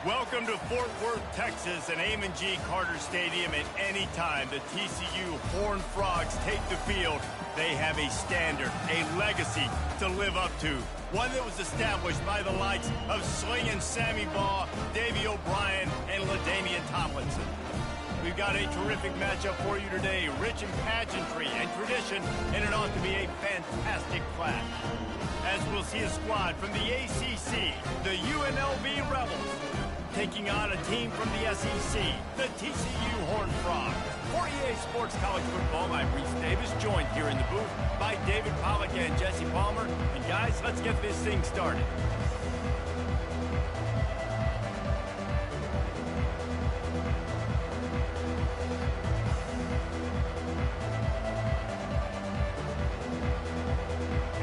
Welcome to Fort Worth, Texas, and Amon G. Carter Stadium. At any time the TCU Horned Frogs take the field, they have a standard, a legacy to live up to. One that was established by the likes of Slingin' Sammy Baugh, Davey O'Brien, and LaDainian Tomlinson. We've got a terrific matchup for you today, rich in pageantry and tradition, and it ought to be a fantastic clash. As we'll see a squad from the ACC, the UNLV Rebels, taking on a team from the SEC, the TCU Horned Frogs. For EA Sports College Football, I'm Reese Davis, joined here in the booth by David Pollack and Jesse Palmer. And guys, let's get this thing started.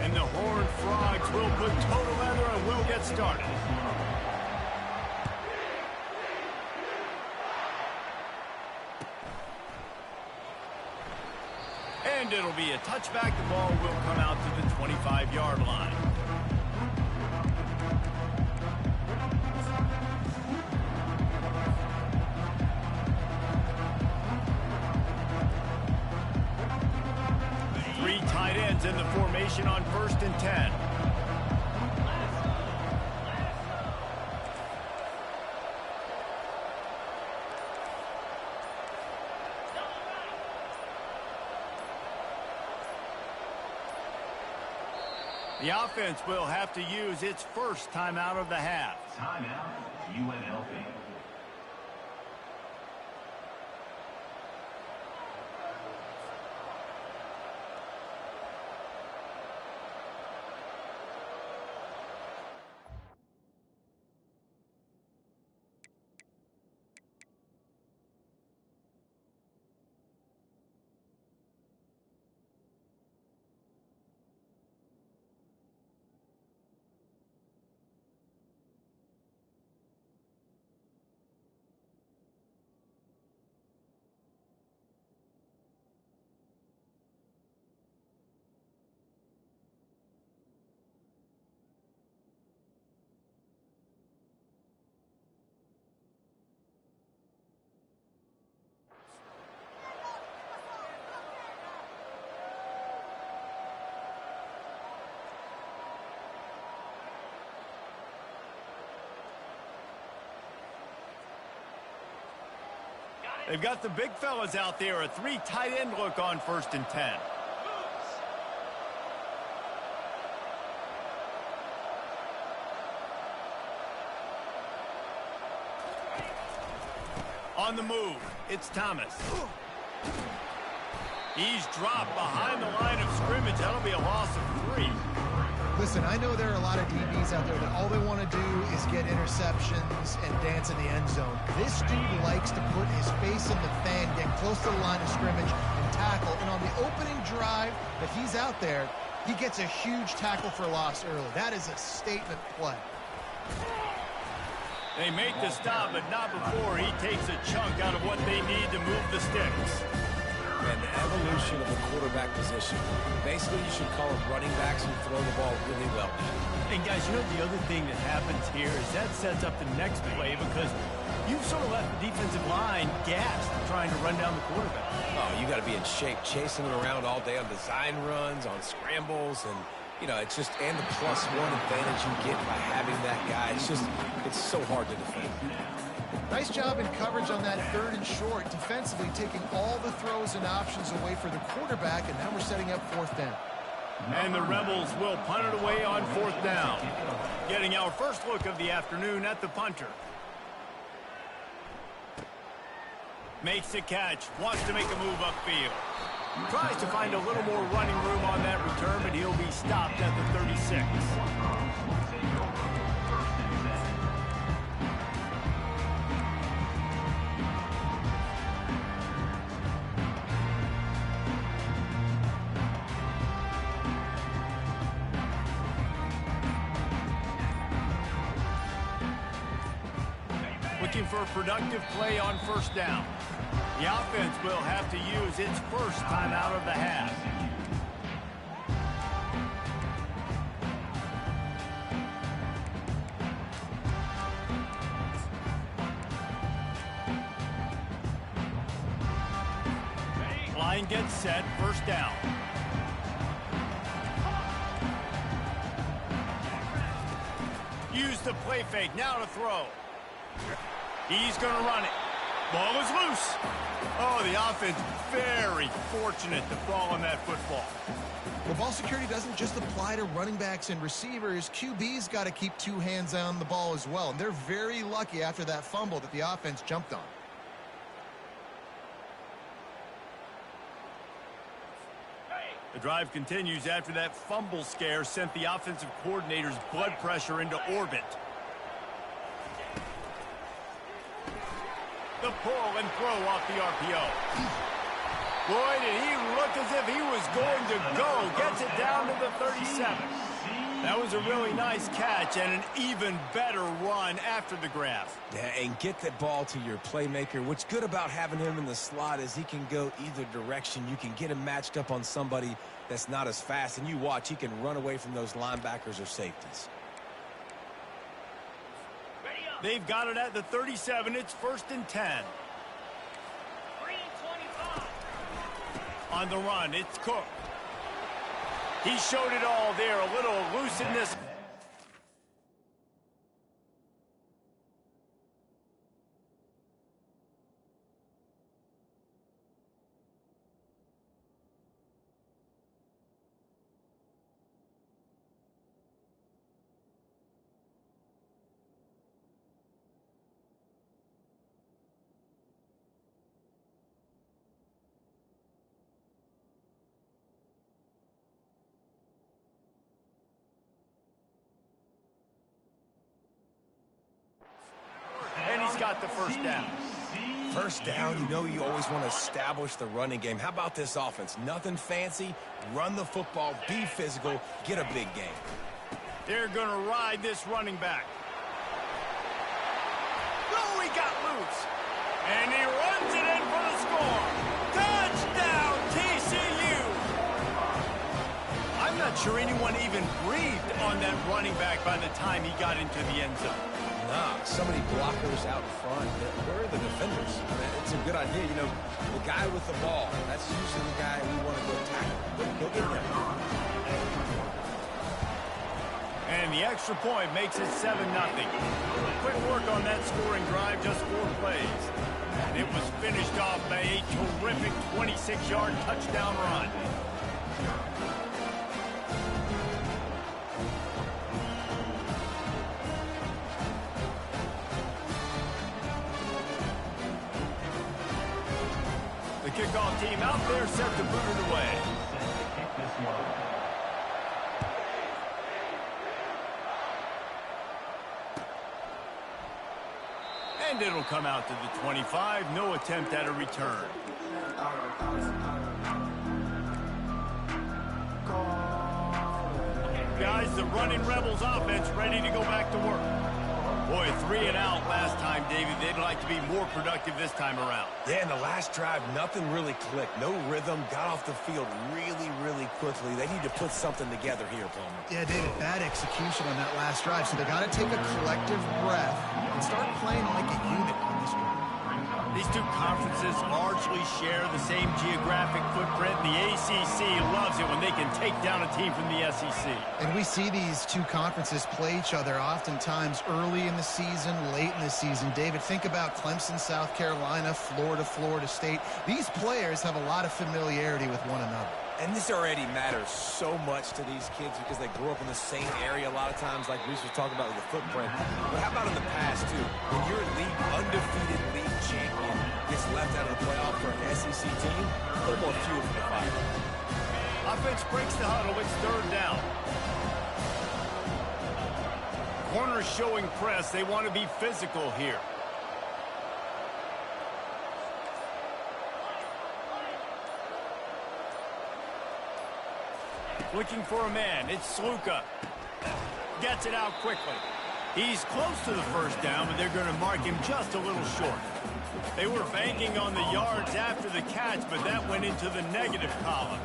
And the Horned Frogs will put total leather and we'll get started. And it'll be a touchback. The ball will come out to the 25-yard line. Three tight ends in the formation on 1st and 10. The offense will have to use its first timeout of the half. Timeout, UNLV. They've got the big fellas out there, a three tight end look on 1st and 10. On the move, it's Thomas. He's dropped behind the line of scrimmage. That'll be a loss of 3. Listen, I know there are a lot of DBs out there that all they want to do is get interceptions and dance in the end zone. This dude likes to put his face in the fan, get close to the line of scrimmage, and tackle. And on the opening drive that he's out there, he gets a huge tackle for loss early. That is a statement play. They make the stop, but not before he takes a chunk out of what they need to move the sticks. And the evolution of a quarterback position. Basically, you should call them running backs who throw the ball really well. And guys, you know the other thing that happens here is that sets up the next play because you've sort of left the defensive line gassed trying to run down the quarterback. Oh, you got to be in shape, chasing them around all day on design runs, on scrambles, and you know, it's just, and the +1 advantage you get by having that guy. It's so hard to defend. Nice job in coverage on that 3rd and short, defensively taking all the throws and options away for the quarterback, and now we're setting up 4th down. And the Rebels will punt it away on 4th down. Getting our first look of the afternoon at the punter. Makes the catch, wants to make a move upfield. Tries to find a little more running room on that return, but he'll be stopped at the 36. Looking for a productive play on 1st down. The offense will have to use its first timeout of the half. Line gets set, first down. Use the play fake, now to throw. He's going to run it. Ball is loose. Oh, the offense very fortunate to fall on that football. Well, ball security doesn't just apply to running backs and receivers. QB's got to keep two hands on the ball as well. And they're very lucky after that fumble that the offense jumped on. The drive continues after that fumble scare sent the offensive coordinator's blood pressure into orbit. The pull and throw off the RPO. Boy, did he look as if he was going to go. Gets it down to the 37. That was a really nice catch and an even better run after the grab. Yeah, and get that ball to your playmaker. What's good about having him in the slot is he can go either direction. You can get him matched up on somebody that's not as fast, and you watch, he can run away from those linebackers or safeties. They've got it at the 37. It's 1st and 10. On the run, it's Cook. He showed it all there, a little elusiveness. And he's got the first down. First down, you know you always want to establish the running game. How about this offense? Nothing fancy. Run the football, be physical, get a big game. They're going to ride this running back. Oh, he got loose. And he runs it in for the score. Touchdown, TCU. I'm not sure anyone even breathed on that running back by the time he got into the end zone. Nah, so many blockers out front. Where are the defenders? I mean, it's a good idea. You know, the guy with the ball, that's usually the guy we want to go tackle. Go get him. And the extra point makes it 7-0. Quick work on that scoring drive, just 4 plays. And it was finished off by a terrific 26-yard touchdown run. The kickoff team out there set to boot it away. And it'll come out to the 25. No attempt at a return. Guys, the running Rebels offense ready to go back to work. Boy, 3 and out last time, David. They'd like to be more productive this time around. Yeah, in the last drive, nothing really clicked. No rhythm. Got off the field really, really quickly. They need to put something together here, Palmer. Yeah, David, bad execution on that last drive. So they got to take a collective breath and start playing like a unit on this drive. These two conferences largely share the same geographic footprint. The ACC loves it when they can take down a team from the SEC. And we see these two conferences play each other oftentimes early in the season, late in the season. David, think about Clemson, South Carolina, Florida, Florida State. These players have a lot of familiarity with one another. And this already matters so much to these kids because they grew up in the same area a lot of times, like Reese was talking about with the footprint. But how about in the past, too? When your undefeated league champion gets left out of the playoff for an SEC team, a little more fuel for the fire. Offense breaks the huddle. It's 3rd down. Corners showing press. They want to be physical here. Looking for a man. It's Sluka. Gets it out quickly. He's close to the first down, but they're going to mark him just a little short. They were banking on the yards after the catch, but that went into the negative column.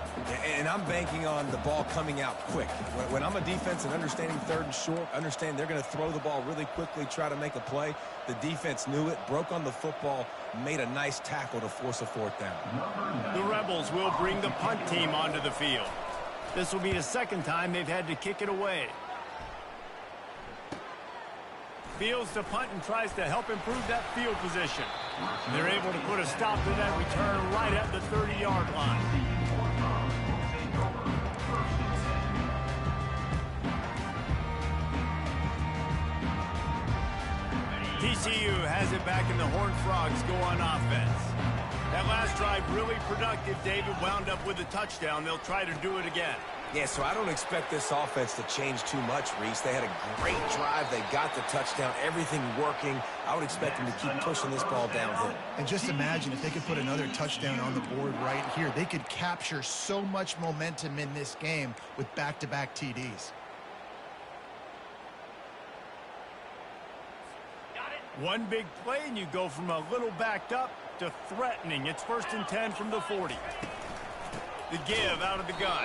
And I'm banking on the ball coming out quick. When I'm a defense and understanding third and short, understand they're going to throw the ball really quickly, try to make a play. The defense knew it, broke on the football, made a nice tackle to force a fourth down. The Rebels will bring the punt team onto the field. This will be the second time they've had to kick it away. Fields the punt and tries to help improve that field position. They're able to put a stop to that return right at the 30-yard line. TCU has it back and the Horned Frogs go on offense. That last drive really productive. David wound up with a touchdown. They'll try to do it again. Yeah, so I don't expect this offense to change too much, Reese. They had a great drive. They got the touchdown. Everything working. I would expect them to keep pushing this ball downhill. And just imagine if they could put another touchdown on the board right here. They could capture so much momentum in this game with back-to-back TDs. One big play, and you go from a little backed up to threatening. It's 1st and 10 from the 40. The give out of the gun.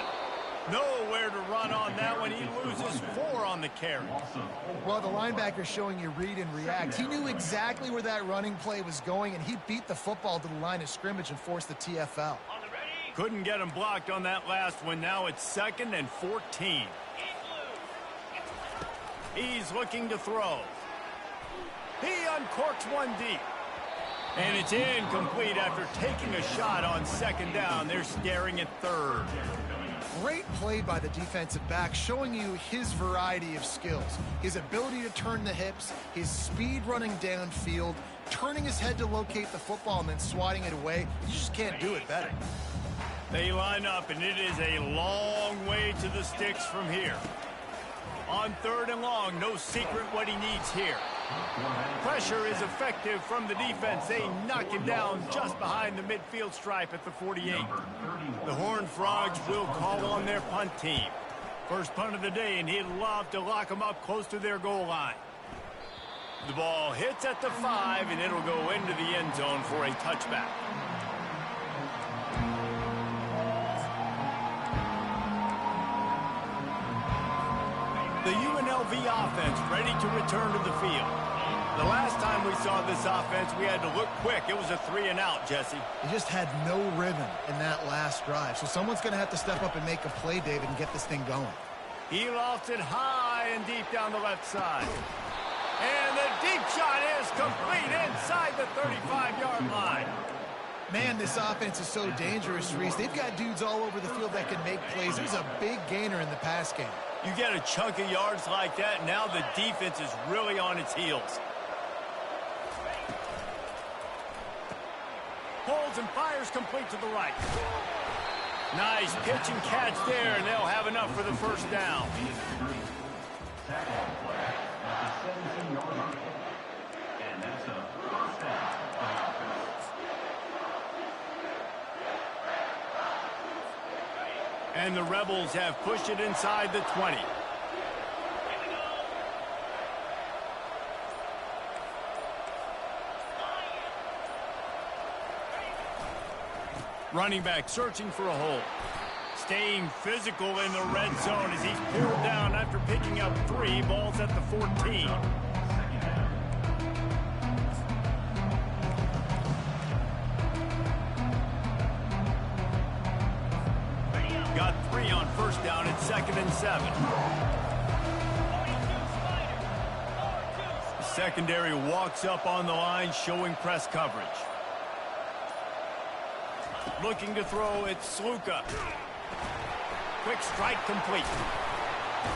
Nowhere to run on that one. He loses 4 on the carry. Well, the linebacker's showing you read and react. He knew exactly where that running play was going, and he beat the football to the line of scrimmage and forced the TFL. Couldn't get him blocked on that last one. Now it's 2nd and 14. He's looking to throw. He uncorks one deep. And it's incomplete after taking a shot on 2nd down. They're staring at 3rd. Great play by the defensive back, showing you his variety of skills. His ability to turn the hips, his speed running downfield, turning his head to locate the football and then swatting it away. You just can't do it better. They line up, and it is a long way to the sticks from here. On 3rd and long, no secret what he needs here. Pressure is effective from the defense. They knock him down just behind the midfield stripe at the 48. The Horned Frogs will call on their punt team. First punt of the day, and he'd love to lock them up close to their goal line. The ball hits at the 5, and it'll go into the end zone for a touchback. The UNLV offense ready to return to the field. The last time we saw this offense, we had to look quick. It was a 3-and-out, Jesse. He just had no rhythm in that last drive. So someone's going to have to step up and make a play, David, and get this thing going. He lofts it high and deep down the left side. And the deep shot is complete inside the 35-yard line. Man, this offense is so dangerous, Reese. They've got dudes all over the field that can make plays. There's a big gainer in the pass game. You get a chunk of yards like that, now the defense is really on its heels. Holds and fires complete to the right. Nice pitch and catch there, and they'll have enough for the first down. And the Rebels have pushed it inside the 20. Running back searching for a hole. Staying physical in the red zone as he's pulled down after picking up 3 balls at the 14. Got 3 on first down at 2nd and 7. The secondary walks up on the line showing press coverage. Looking to throw, it's Sluka. Quick strike complete.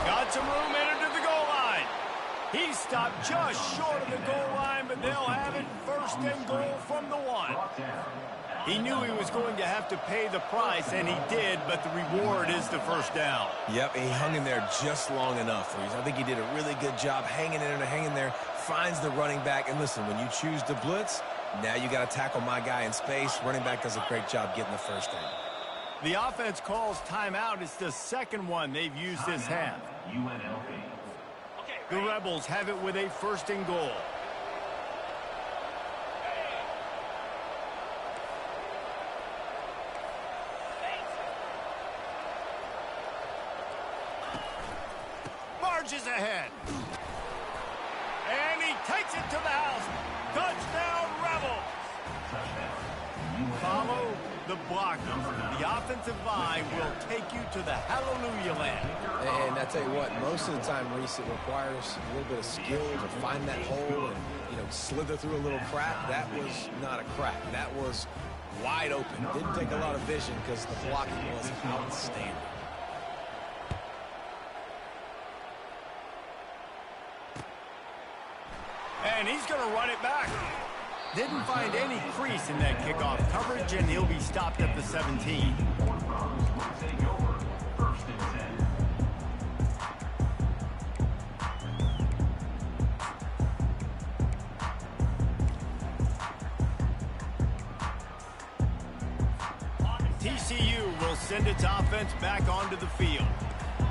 Got some room in to the goal line. He stopped just short of the goal line, but they'll have it 1st and goal from the 1. He knew he was going to have to pay the price, and he did, but the reward is the first down. Yep, he hung in there just long enough. I think he did a really good job hanging in there, finds the running back. And listen, when you choose to blitz, now you got to tackle my guy in space. Running back does a great job getting the first down. The offense calls timeout. It's the 2nd one they've used this half. The Rebels have it with a 1st and goal. Charges ahead. And he takes it to the house. Touchdown, Rebels. Follow the blockers. The offensive line will take you to the hallelujah land. And I tell you what, most of the time, Reese, it requires a little bit of skill to find that hole and, slither through a little crack. That was not a crack. That was wide open. Didn't take a lot of vision because the blocking was outstanding. And he's going to run it back. Didn't find any crease in that kickoff coverage, and he'll be stopped at the 17. TCU will send its offense back onto the field.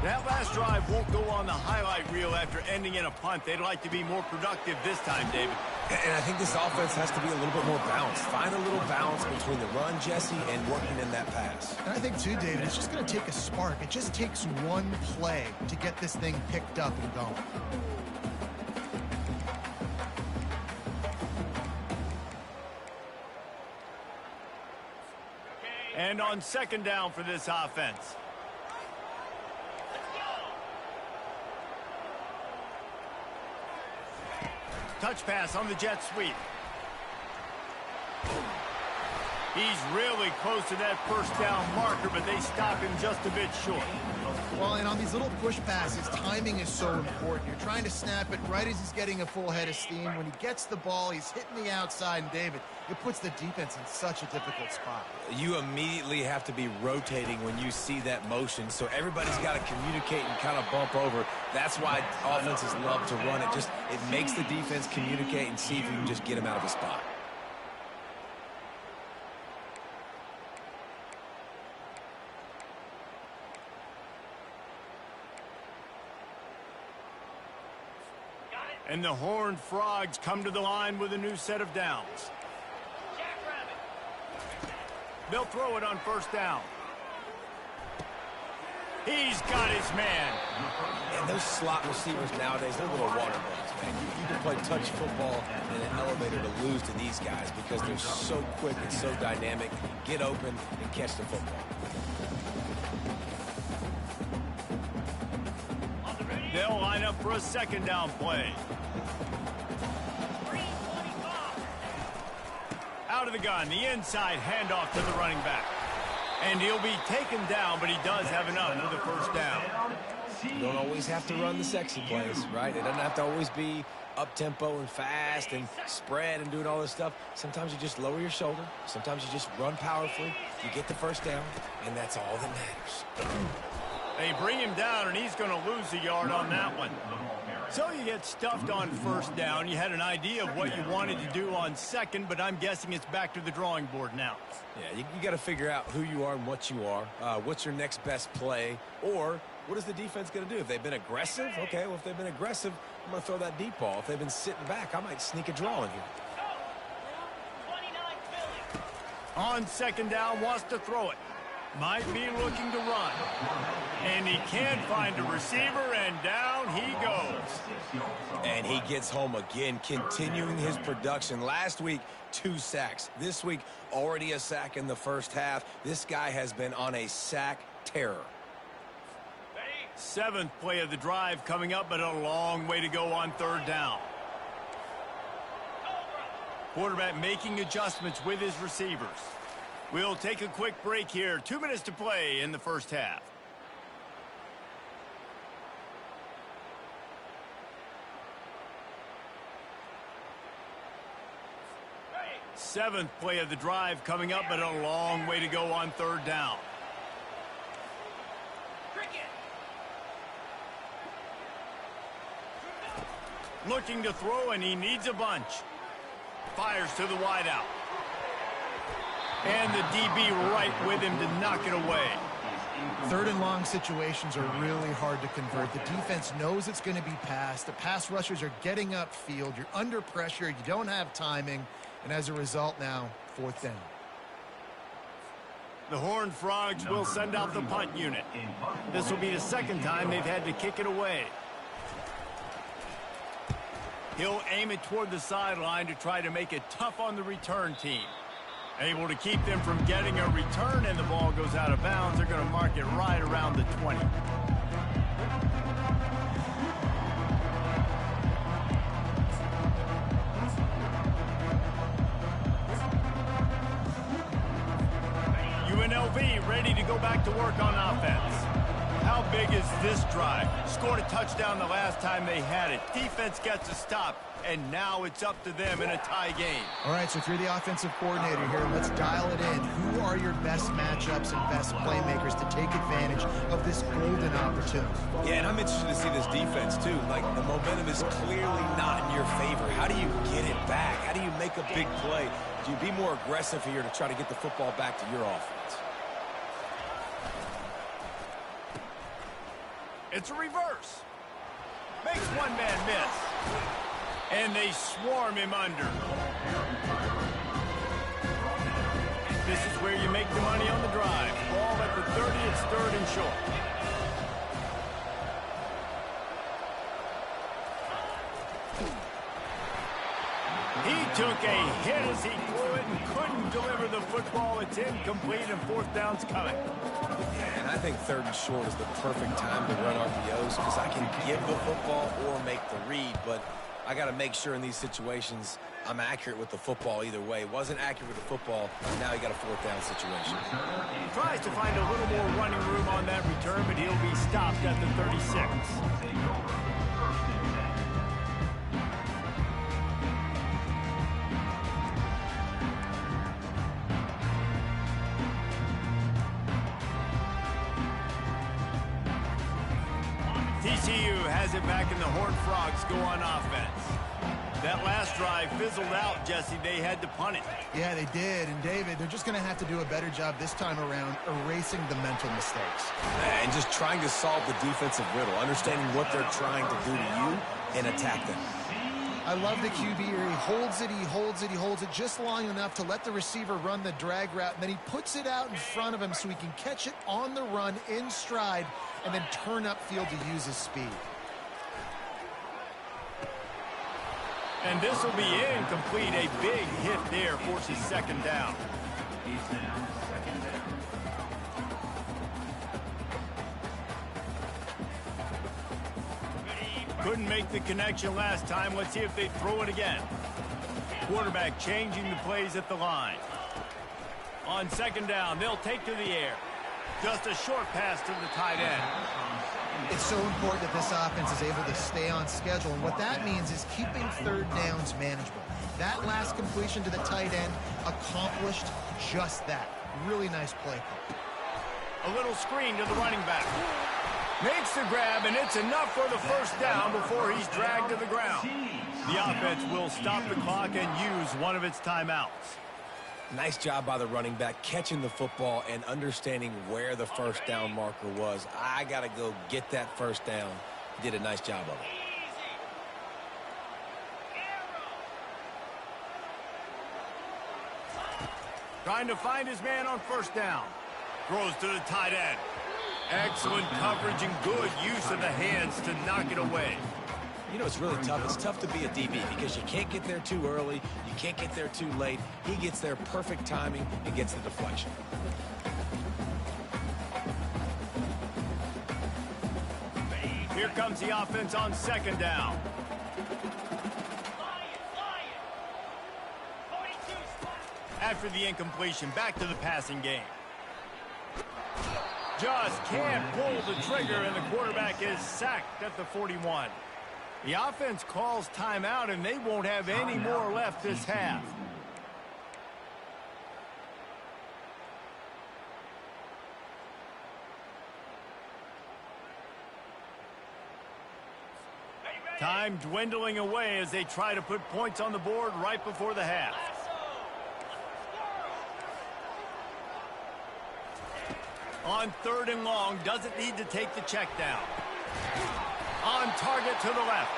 That last drive won't go on the highlight reel after ending in a punt. They'd like to be more productive this time, David. And I think this offense has to be a little bit more balanced. Find a little balance between the run, Jesse, and working in that pass. And I think, too, David, it's just going to take a spark. It just takes one play to get this thing picked up and going. And on second down for this offense. Touch pass on the jet sweep. He's really close to that first down marker, but they stop him just a bit short. Well, and on these little push passes, timing is so important. You're trying to snap it right as he's getting a full head of steam. When he gets the ball, he's hitting the outside, and David, it puts the defense in such a difficult spot. You immediately have to be rotating when you see that motion, so everybody's got to communicate and kind of bump over. That's why offenses love to run it. It makes the defense communicate and see if you can just get him out of a spot. And the Horned Frogs come to the line with a new set of downs. They'll throw it on first down. He's got his man. And those slot receivers nowadays, they're little water bugs, man. You can play touch football in an elevator to lose to these guys because they're so quick and so dynamic. Get open and catch the football. They'll line up for a second down play. Out of the gun, the inside handoff to the running back. And he'll be taken down, but he does have enough for the first down. You don't always have to run the sexy plays, right? It doesn't have to always be up-tempo and fast and spread and doing all this stuff. Sometimes you just lower your shoulder. Sometimes you just run powerfully. You get the first down, and that's all that matters. They bring him down, and he's going to lose a yard on that one. So you get stuffed on first down. You had an idea of what you wanted to do on second, but I'm guessing it's back to the drawing board now. Yeah, you got to figure out who you are and what you are. What's your next best play? Or what is the defense going to do? If they've been aggressive, okay, well, if they've been aggressive, I'm going to throw that deep ball. If they've been sitting back, I might sneak a draw in here. On second down, wants to throw it. Might be looking to run. And he can't find a receiver, and down he goes. And he gets home again, continuing his production. Last week, 2 sacks. This week, already a sack in the first half. This guy has been on a sack terror. 7th play of the drive coming up, but a long way to go on third down. Quarterback making adjustments with his receivers. We'll take a quick break here. 2 minutes to play in the first half. Seventh play of the drive coming up, but a long way to go on third down. Looking to throw, and he needs a bunch. Fires to the wideout. And the DB right with him to knock it away. Third and long situations are really hard to convert. The defense knows it's going to be passed. The pass rushers are getting upfield. You're under pressure. You don't have timing. And as a result now, 4th down. The Horned Frogs will send out the punt unit. This will be the second time they've had to kick it away. He'll aim it toward the sideline to try to make it tough on the return team. Able to keep them from getting a return, and the ball goes out of bounds. They're going to mark it right around the 20. UNLV ready to go back to work on offense. How big is this drive? Scored a touchdown the last time they had it. Defense gets a stop, and now it's up to them in a tie game. All right, so if you're the offensive coordinator here, let's dial it in. Who are your best matchups and best playmakers to take advantage of this golden opportunity? Yeah, and I'm interested to see this defense, too. Like, the momentum is clearly not in your favor. How do you get it back? How do you make a big play? Do you be more aggressive here to try to get the football back to your offense? It's a reverse. Makes one man miss. And they swarm him under. This is where you make the money on the drive. Ball at the 30, it's 3rd and short. He took a hit as he threw it and couldn't deliver the football. It's incomplete, and 4th down's coming. And I think 3rd and short is the perfect time to run RPOs because I can give the football or make the read, but I got to make sure in these situations I'm accurate with the football either way. Wasn't accurate with the football, now you got a 4th down situation. He tries to find a little more running room on that return, but he'll be stopped at the 36. TCU has it back, and the Horned Frogs go on offense. That last drive fizzled out, Jesse. They had to punt it. Yeah, they did. And, David, they're just going to have to do a better job this time around erasing the mental mistakes. And just trying to solve the defensive riddle, understanding what they're trying to do to you and attack them. I love the QB here. He holds it, he holds it, he holds it just long enough to let the receiver run the drag route, and then he puts it out in front of him so he can catch it on the run in stride and then turn upfield to use his speed. And this will be incomplete. A big hit there forces 2nd down. Couldn't make the connection last time. Let's see if they throw it again. Quarterback changing the plays at the line. On 2nd down, they'll take to the air. Just a short pass to the tight end. It's so important that this offense is able to stay on schedule, and what that means is keeping 3rd downs manageable. That last completion to the tight end accomplished just that. Really nice play call. A little screen to the running back. Makes the grab, and it's enough for the 1st down before he's dragged to the ground. The offense will stop the clock and use one of its timeouts. Nice job by the running back catching the football and understanding where the 1st down marker was. I got to go get that 1st down. Did a nice job of it. Trying to find his man on 1st down. Throws to the tight end. Excellent coverage and good use of the hands to knock it away. You know, it's really tough. It's tough to be a DB because you can't get there too early. You can't get there too late. He gets there perfect timing and gets the deflection. Here comes the offense on 2nd down. After the incompletion, back to the passing game. Just can't pull the trigger, and the quarterback is sacked at the 41. The offense calls timeout, and they won't have any more left this half. Time dwindling away as they try to put points on the board right before the half. On 3rd and long, doesn't need to take the check down. On target to the left.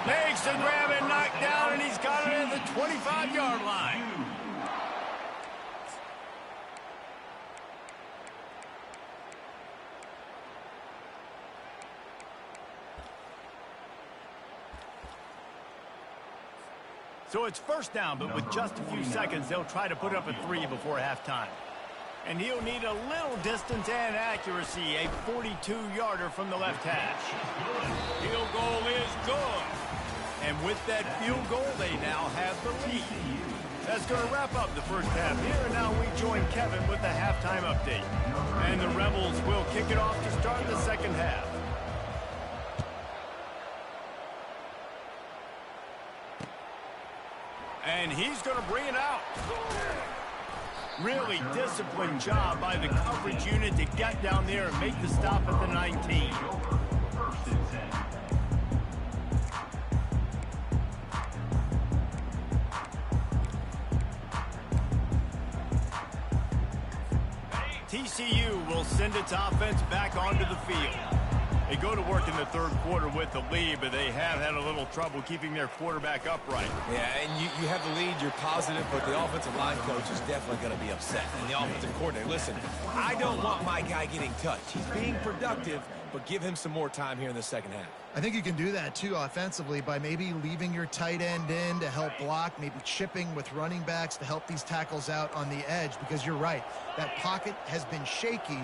Makes the grab and knocked down, and he's got it at the 25-yard line. So it's first down, but with just a few seconds, they'll try to put up a 3 before halftime. And he'll need a little distance and accuracy, a 42-yarder from the left hash. Field goal is good. And with that field goal, they now have the lead. That's going to wrap up the first half here, and now we join Kevin with the halftime update. And the Rebels will kick it off to start the second half. And he's going to bring it out. Really disciplined job by the coverage unit to get down there and make the stop at the 19. TCU will send its offense back onto the field. They go to work in the third quarter with the lead, but they have had a little trouble keeping their quarterback upright. Yeah, and you have the lead, you're positive, but the offensive line coach is definitely going to be upset. And the offensive coordinator, listen, I don't want my guy getting touched. He's being productive, but give him some more time here in the second half. I think you can do that, too, offensively, by maybe leaving your tight end in to help block, maybe chipping with running backs to help these tackles out on the edge, because you're right. That pocket has been shaky,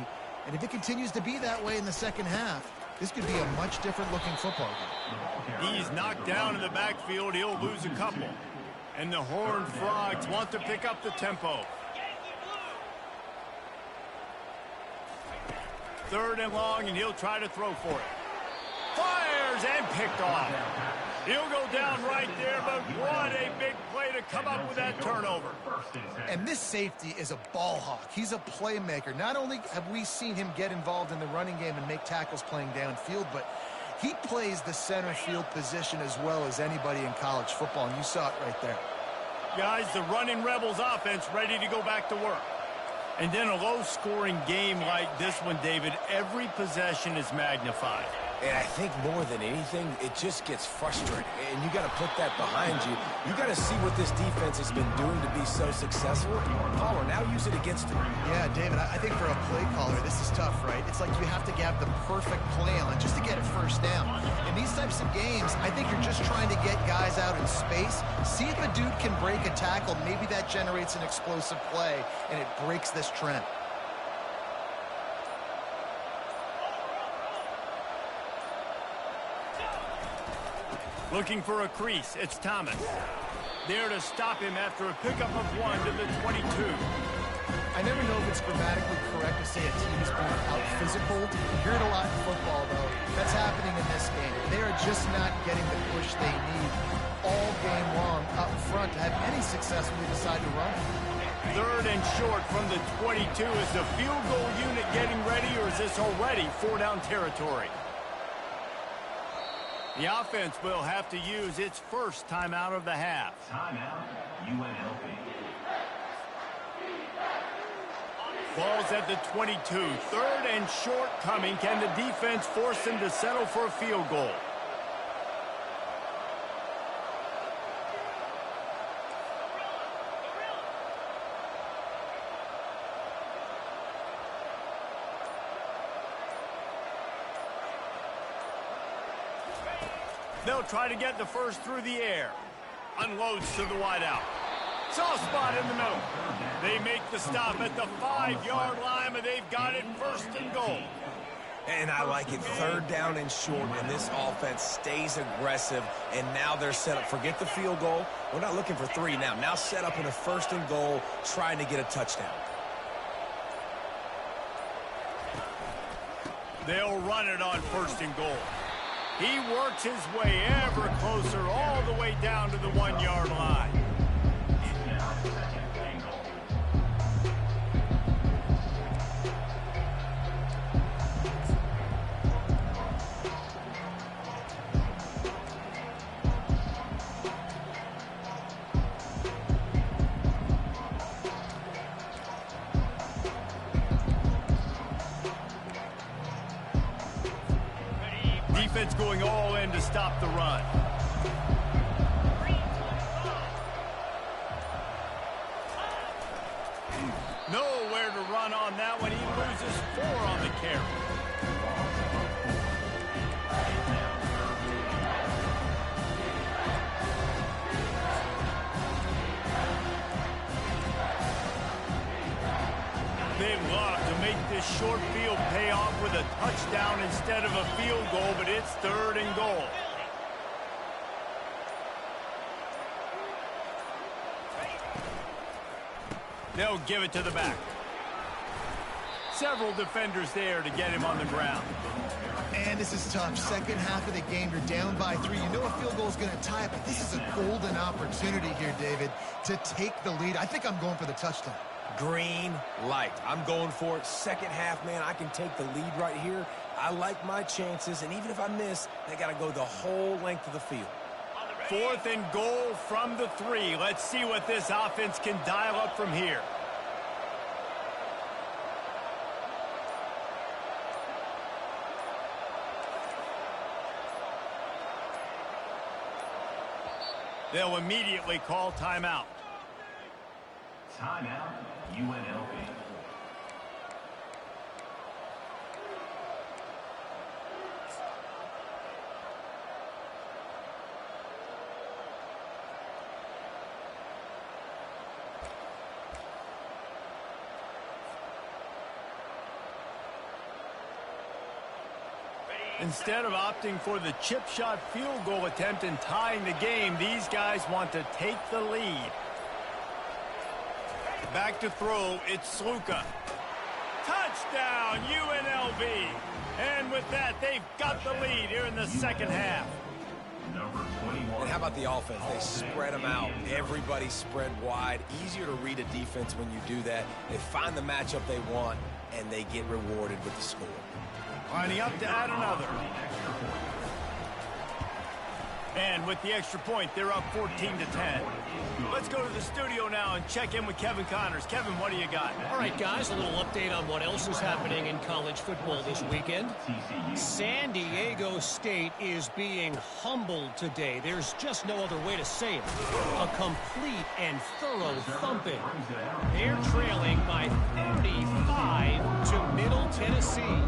and if it continues to be that way in the second half, this could be a much different-looking football game. He's knocked down in the backfield. He'll lose a couple. And the Horned Frogs want to pick up the tempo. Third and long, and he'll try to throw for it. Fires and picked off. He'll go down right there, but what a big play to come up with that turnover. And this safety is a ball hawk. He's a playmaker. Not only have we seen him get involved in the running game and make tackles playing downfield, but he plays the center field position as well as anybody in college football, and you saw it right there. Guys, the running Rebels offense ready to go back to work. And then a low-scoring game like this one, David, every possession is magnified. And I think more than anything, it just gets frustrating. And you got to put that behind you. You got to see what this defense has been doing to be so successful. Caller, now use it against him. Yeah, David, I think for a play caller, this is tough, right? It's like you have to have the perfect plan just to get it first down. In these types of games, I think you're just trying to get guys out in space, see if a dude can break a tackle. Maybe that generates an explosive play, and it breaks this trend. Looking for a crease, it's Thomas. There to stop him after a pickup of 1 to the 22. I never know if it's grammatically correct to say a team is being out-physical. You hear it a lot in football, though. That's happening in this game. They are just not getting the push they need all game long up front to have any success when they decide to run. Third and short from the 22. Is the field goal unit getting ready, or is this already 4-down territory? The offense will have to use its first timeout of the half. Timeout, UNLV. Ball's at the 22. Third and short coming. Can the defense force them to settle for a field goal? They'll try to get the first through the air. Unloads to the wideout. Soft spot in the middle. They make the stop at the 5-yard line, but they've got it first and goal. And I like it. Third down and short, and this offense stays aggressive, and now they're set up. Forget the field goal. We're not looking for 3 now. Now set up in a first and goal, trying to get a touchdown. They'll run it on first and goal. He works his way ever closer all the way down to the 1-yard line. Defense going all in to stop the run. Nowhere to run on that one. He loses 4 on the carry. love to make this short field pay off with a touchdown instead of a field goal, but it's 3rd and goal. They'll give it to the back. Several defenders there to get him on the ground. And this is tough. Second half of the game, you're down by 3. You know a field goal is going to tie it, but this is a golden opportunity here, David, to take the lead. I think I'm going for the touchdown. Green light. I'm going for it. Second half, man, I can take the lead right here. I like my chances, and even if I miss, they got to go the whole length of the field. 4th and goal from the 3. Let's see what this offense can dial up from here. They'll immediately call timeout. Timeout, UNLV. Instead of opting for the chip shot field goal attempt and tying the game, these guys want to take the lead. Back to throw, it's Sluka. Touchdown, UNLV. And with that, they've got the lead here in the second half. Number 21. And how about the offense? They spread them out. Everybody spread wide. Easier to read a defense when you do that. They find the matchup they want, and they get rewarded with the score. Lining up to add another. And with the extra point, they're up 14-10. Let's go to the studio now and check in with Kevin Connors. Kevin, what do you got? All right, guys, a little update on what else is happening in college football this weekend. San Diego State is being humbled today. There's just no other way to say it. A complete and thorough thumping. They're trailing by 35 to Middle Tennessee.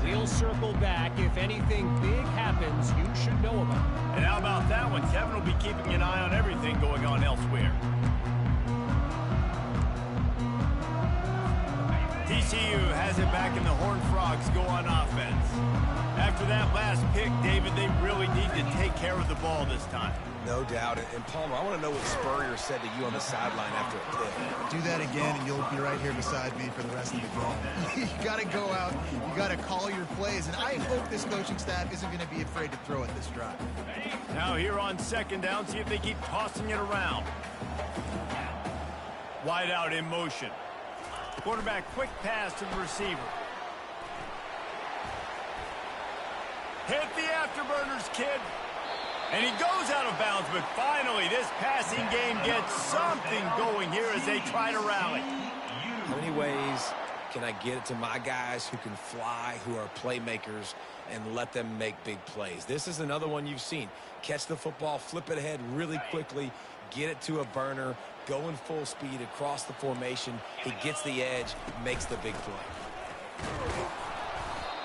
We'll circle back. If anything big happens, you should know about it. And how about that one? Kevin will be keeping an eye on everything going on elsewhere. TCU has it back and the Horned Frogs go on offense. After that last pick, David, they really need to take care of the ball this time. No doubt. And Palmer, I want to know what Spurrier said to you on the sideline after a pick. Do that again, and you'll be right here beside me for the rest of the game. You got to go out. You got to call your plays. And I hope this coaching staff isn't going to be afraid to throw at this drive. Now here on second down, see if they keep tossing it around. Wide out in motion. Quarterback quick pass to the receiver. Hit the afterburners, kid. And he goes out of bounds, but finally this passing game gets something going here as they try to rally. How many ways can I get it to my guys who can fly, who are playmakers, and let them make big plays? This is another one you've seen. Catch the football, flip it ahead really quickly, get it to a burner, go in full speed across the formation. He gets the edge, makes the big play.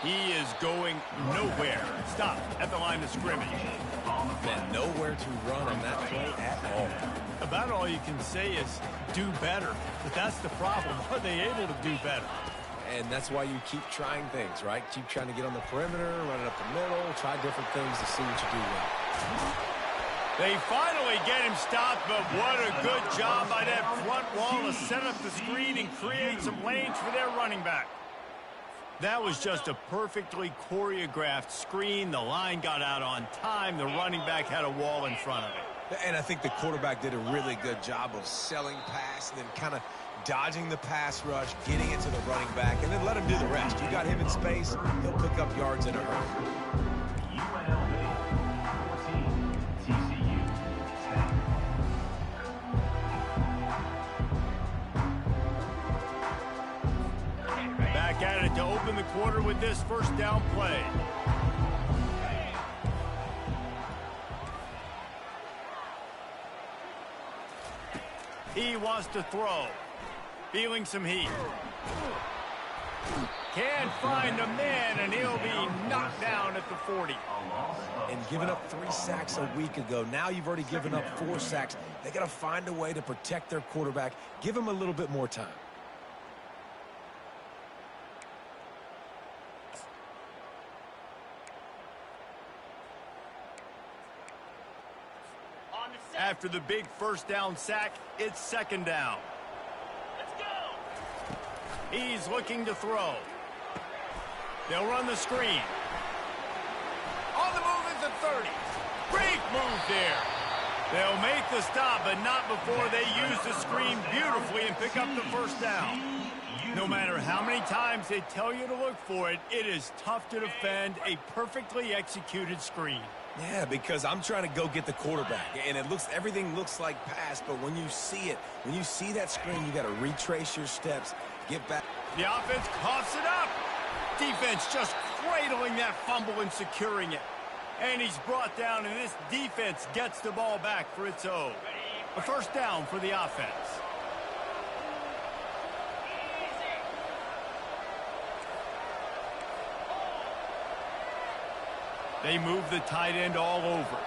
He is going nowhere. Stop at the line of scrimmage. And nowhere to run on that play at all. About all you can say is do better. But that's the problem. Are they able to do better? And that's why you keep trying things, right? Keep trying to get on the perimeter, run it up the middle, try different things to see what you do well. They finally get him stopped, but what a good job by that front wall to set up the screen and create some lanes for their running back. That was just a perfectly choreographed screen. The line got out on time. The running back had a wall in front of it. And I think the quarterback did a really good job of selling pass and then kind of dodging the pass rush, getting it to the running back, and then let him do the rest. You got him in space, he'll pick up yards in a hurry. UNLV 14, TCU 10. Back at it to open the quarter with this first down play. He wants to throw. Feeling some heat. Can't find a man, and he'll be knocked down at the 40. And giving up 3 sacks a week ago. Now you've already given up 4 sacks. They got to find a way to protect their quarterback. Give him a little bit more time. After the big first down sack, it's second down. Let's go. He's looking to throw. They'll run the screen. On the move is the 30. Great move there. They'll make the stop, but not before they use the screen beautifully and pick up the first down. No matter how many times they tell you to look for it, it is tough to defend a perfectly executed screen. Yeah, because I'm trying to go get the quarterback, and everything looks like pass, but when you see it, when you see that screen, you got to retrace your steps, get back. The offense coughs it up. Defense just cradling that fumble and securing it. And he's brought down, and this defense gets the ball back for its own. A first down for the offense. They move the tight end all over.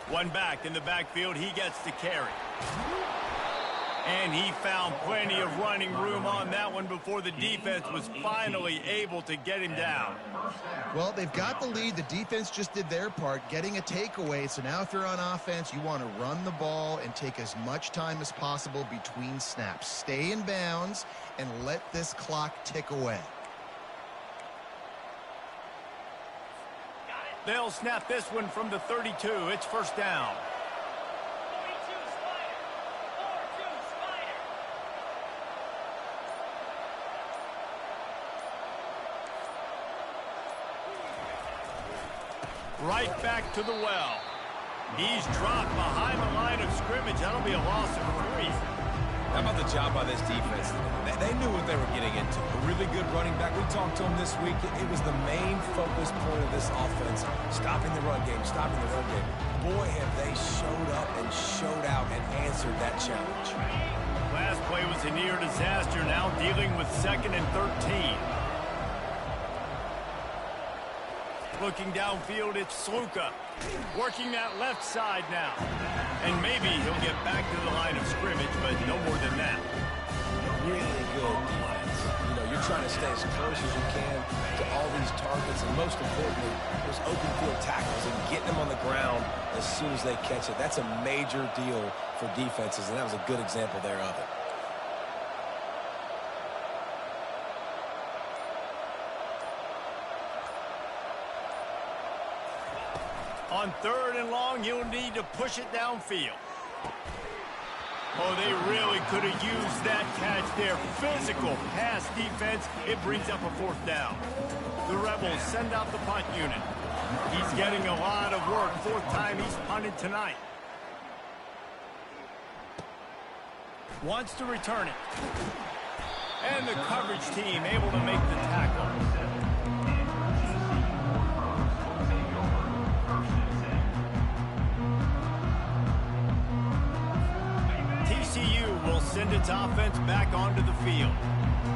One back in the backfield. He gets the carry. And he found plenty of running room on that one before the defense was finally able to get him down. Well, they've got the lead. The defense just did their part, getting a takeaway. So now if you're on offense, you want to run the ball and take as much time as possible between snaps. Stay in bounds and let this clock tick away. They'll snap this one from the 32. It's first down. Right back to the well. He's dropped behind the line of scrimmage. That'll be a loss of 3. How about the job by this defense? They knew what they were getting into. A really good running back. We talked to him this week. It was the main focus point of this offense. Stopping the run game, stopping the run game. Boy, have they showed up and showed out and answered that challenge. Last play was a near disaster. Now dealing with 2nd and 13. Looking downfield, it's Sluka. Working that left side now. And maybe he'll get back to the line of scrimmage, but no more than that. Really good defense. You know, you're trying to stay as close as you can to all these targets, and most importantly, those open field tackles and getting them on the ground as soon as they catch it. That's a major deal for defenses, and that was a good example there of it. On 3rd and long, you'll need to push it downfield. Oh, they really could have used that catch there. Physical pass defense. It brings up a 4th down. The Rebels send out the punt unit. He's getting a lot of work. 4th time he's punted tonight. Wants to return it. And the coverage team able to make the tackle. TCU will send its offense back onto the field.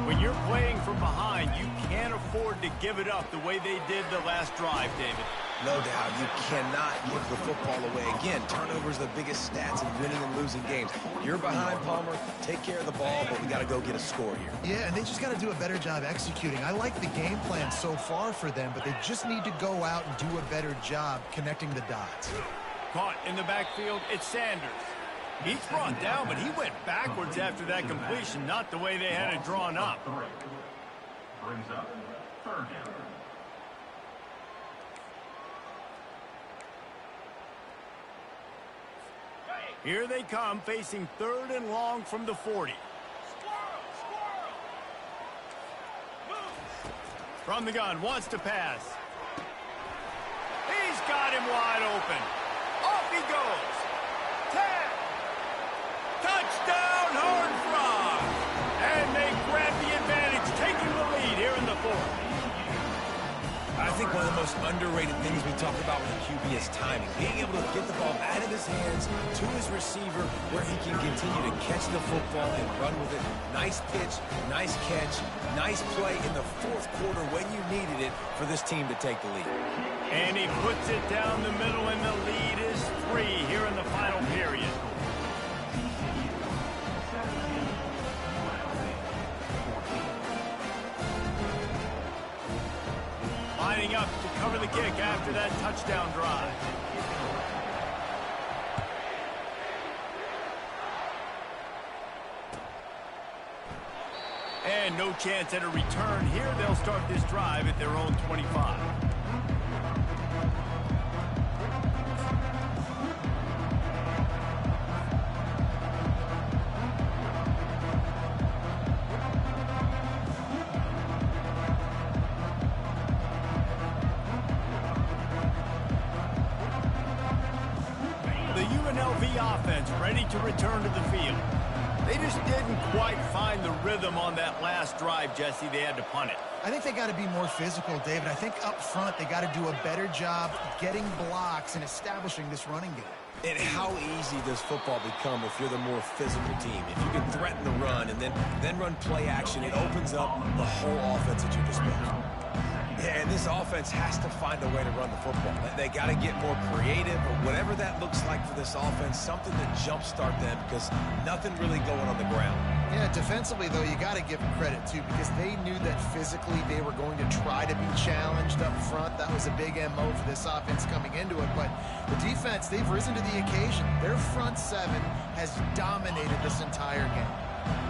When you're playing from behind, you can't afford to give it up the way they did the last drive, David. No doubt. You cannot give the football away. Again, turnovers are the biggest stats in winning and losing games. You're behind, Palmer. Take care of the ball, but we got to go get a score here. Yeah, and they just got to do a better job executing. I like the game plan so far for them, but they just need to go out and do a better job connecting the dots. Caught in the backfield, it's Sanders. He's brought down, but he went backwards after that completion, not the way they had it drawn up. Brings up 3rd down. Here they come, facing 3rd and long from the 40. From the gun, wants to pass. He's got him wide open. Off he goes. Tag. Touchdown, Horned Frogs. And they grab the advantage, taking the lead here in the 4th. I think one of the most underrated things we talk about with the QB is timing. Being able to get the ball out of his hands to his receiver where he can continue to catch the football and run with it. Nice pitch, nice catch, nice play in the 4th quarter when you needed it for this team to take the lead. And he puts it down the middle, and the lead is 3 here in the final period. lining up to cover the kick after that touchdown drive. And no chance at a return here. They'll start this drive at their own 25. The UNLV offense ready to return to the field. They just didn't quite find the rhythm on that last drive, Jesse. They had to punt it. I think they got to be more physical, David. I think up front they got to do a better job getting blocks and establishing this running game. And how easy does football become if you're the more physical team? If you can threaten the run and then run play action, it opens up the whole offense at your disposal. Yeah, and this offense has to find a way to run the football. They got to get more creative, or whatever that looks like for this offense, something to jumpstart them, because nothing really going on the ground. Yeah, defensively, though, you got to give them credit, too, because they knew that physically they were going to try to be challenged up front. That was a big MO for this offense coming into it. But the defense, they've risen to the occasion. Their front seven has dominated this entire game.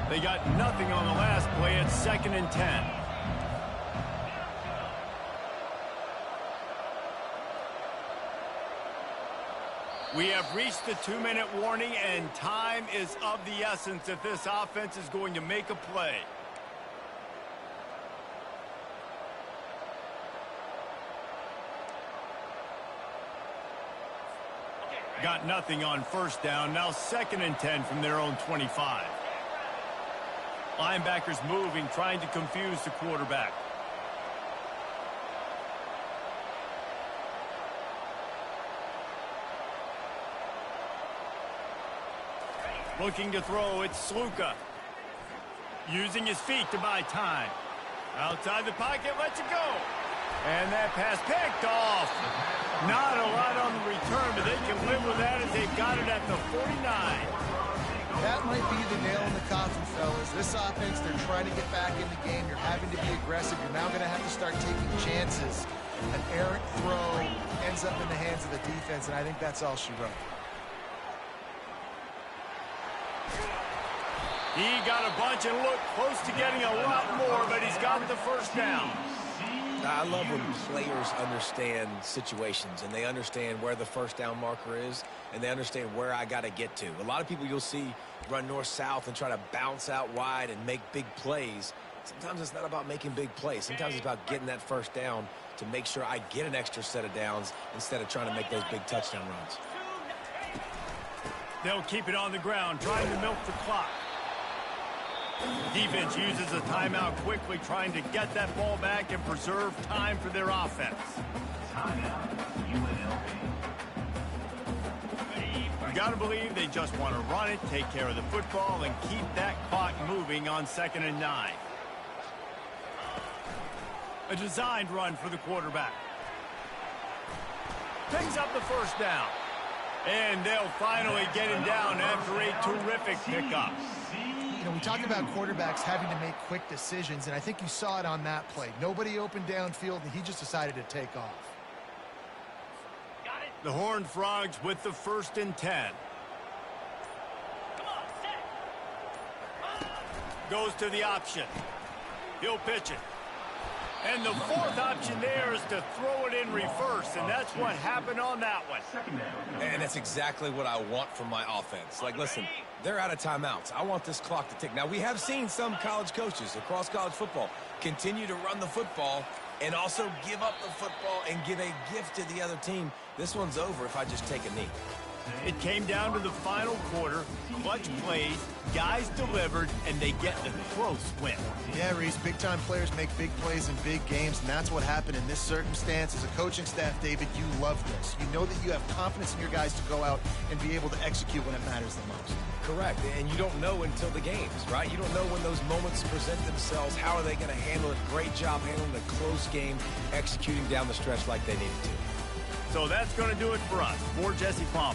They got nothing on the last play. It's 2nd and 10. We have reached the 2-minute warning, and time is of the essence if this offense is going to make a play. Got nothing on first down. Now 2nd and 10 from their own 25. Linebackers moving, trying to confuse the quarterback. Looking to throw, it's Sluka. Using his feet to buy time. Outside the pocket, lets it go. And that pass picked off. Not a lot on the return, but they can live with that as they've got it at the 49. That might be the nail in the coffin, fellas. This offense, they're trying to get back in the game. You're having to be aggressive. You're now going to have to start taking chances. An errant throw ends up in the hands of the defense, and I think that's all she wrote. He got a bunch and looked close to getting a lot more, but he's got the first down. I love when players understand situations and they understand where the first down marker is and they understand where I got to get to. A lot of people you'll see run north-south and try to bounce out wide and make big plays. Sometimes it's not about making big plays. Sometimes it's about getting that first down to make sure I get an extra set of downs instead of trying to make those big touchdown runs. They'll keep it on the ground, trying to milk the clock. Defense uses a timeout quickly, trying to get that ball back and preserve time for their offense. You gotta believe they just want to run it, take care of the football, and keep that clock moving on 2nd and 9. A designed run for the quarterback. Picks up the first down. And they'll finally get him down after a terrific pickup. You know, we talk about quarterbacks having to make quick decisions, and I think you saw it on that play. Nobody opened downfield, and he just decided to take off. The Horned Frogs with the 1st and 10. Goes to the option. He'll pitch it. And the 4th option there is to throw it in reverse, and that's what happened on that one. And that's exactly what I want from my offense. Like, listen, they're out of timeouts. I want this clock to tick. Now, we have seen some college coaches across college football continue to run the football and also give up the football and give a gift to the other team. This one's over if I just take a knee. It came down to the final quarter. Clutch plays, guys delivered, and they get a close win. Yeah, Reese, big-time players make big plays in big games, and that's what happened in this circumstance. As a coaching staff, David, you love this. You know that you have confidence in your guys to go out and be able to execute when it matters the most. Correct, and you don't know until the games, right? You don't know when those moments present themselves. How are they going to handle it? Great job handling a close game, executing down the stretch like they needed to. So that's going to do it for us. For Jesse Palmer.